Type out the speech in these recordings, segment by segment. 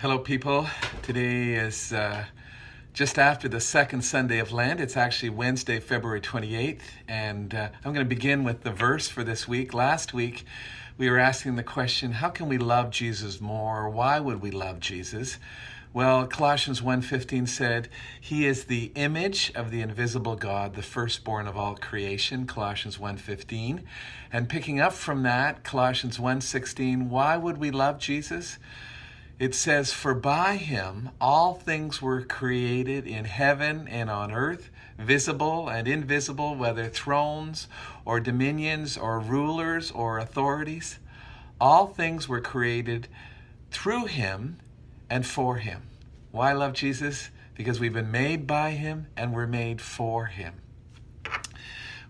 Hello, people. Today is just after the second Sunday of Lent. It's actually Wednesday, February 28th, and I'm going to begin with the verse for this week. Last week, we were asking the question, how can we love Jesus more? Why would we love Jesus? Well, Colossians 1:15 said, He is the image of the invisible God, the firstborn of all creation, Colossians 1:15. And picking up from that, Colossians 1:16, why would we love Jesus? It says, for by him all things were created in heaven and on earth, visible and invisible, whether thrones or dominions or rulers or authorities. All things were created through him and for him. Why love Jesus? Because we've been made by him and we're made for him.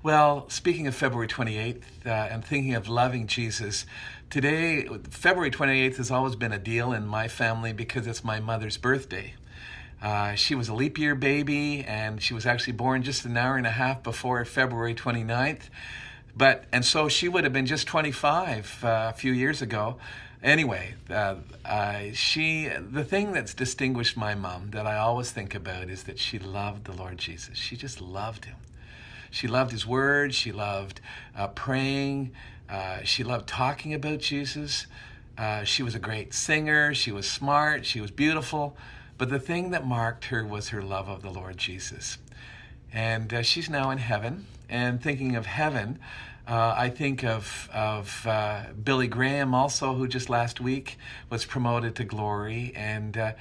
Well, speaking of February 28th and thinking of loving Jesus, today, February 28th has always been a deal in my family because it's my mother's birthday. She was a leap year baby, and she was actually born just an hour and a half before February 29th. And so she would have been just 25 a few years ago. Anyway, the thing that's distinguished my mom that I always think about is that she loved the Lord Jesus. She just loved him. She loved his word. She loved praying. She loved talking about Jesus. She was a great singer. She was smart. She was beautiful. But the thing that marked her was her love of the Lord Jesus. And she's now in heaven. And thinking of heaven, I think of Billy Graham also, who just last week was promoted to glory. And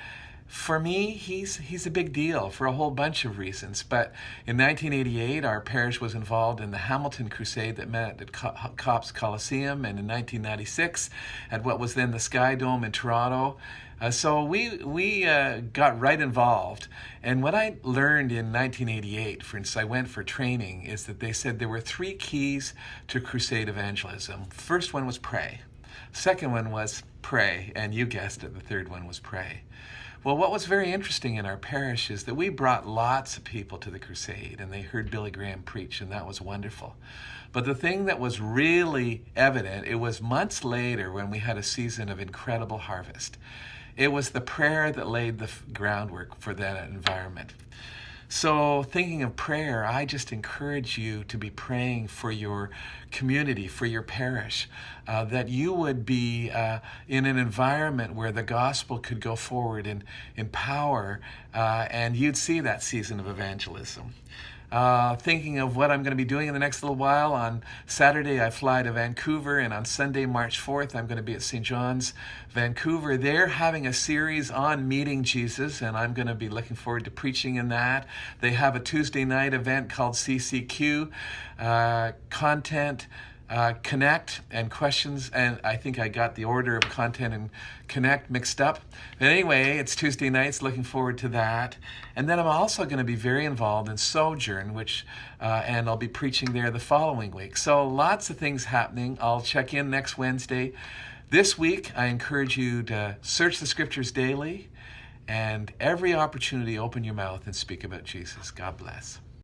for me, he's a big deal for a whole bunch of reasons. But in 1988, our parish was involved in the Hamilton Crusade that met at Copps Coliseum, and in 1996 at what was then the Sky Dome in Toronto. So we got right involved. And what I learned in 1988, for instance, I went for training, is that they said there were 3 keys to crusade evangelism. First one was pray. Second one was pray. And you guessed it, the third one was pray. Well, what was very interesting in our parish is that we brought lots of people to the crusade, and they heard Billy Graham preach, and that was wonderful. But the thing that was really evident, it was months later when we had a season of incredible harvest. It was the prayer that laid the groundwork for that environment. So thinking of prayer, I just encourage you to be praying for your community, for your parish, that you would be in an environment where the gospel could go forward in power, and you'd see that season of evangelism. Thinking of what I'm going to be doing in the next little while. On Saturday, I fly to Vancouver, and on Sunday, March 4th, I'm going to be at St. John's, Vancouver. They're having a series on meeting Jesus, and I'm going to be looking forward to preaching in that. They have a Tuesday night event called CCQ, Content, Connect, and Questions, and I think I got the order of Content and Connect mixed up. But anyway, it's Tuesday nights, looking forward to that. And then I'm also going to be very involved in Sojourn, and I'll be preaching there the following week. So lots of things happening. I'll check in next Wednesday. This week, I encourage you to search the scriptures daily, and every opportunity, open your mouth and speak about Jesus. God bless.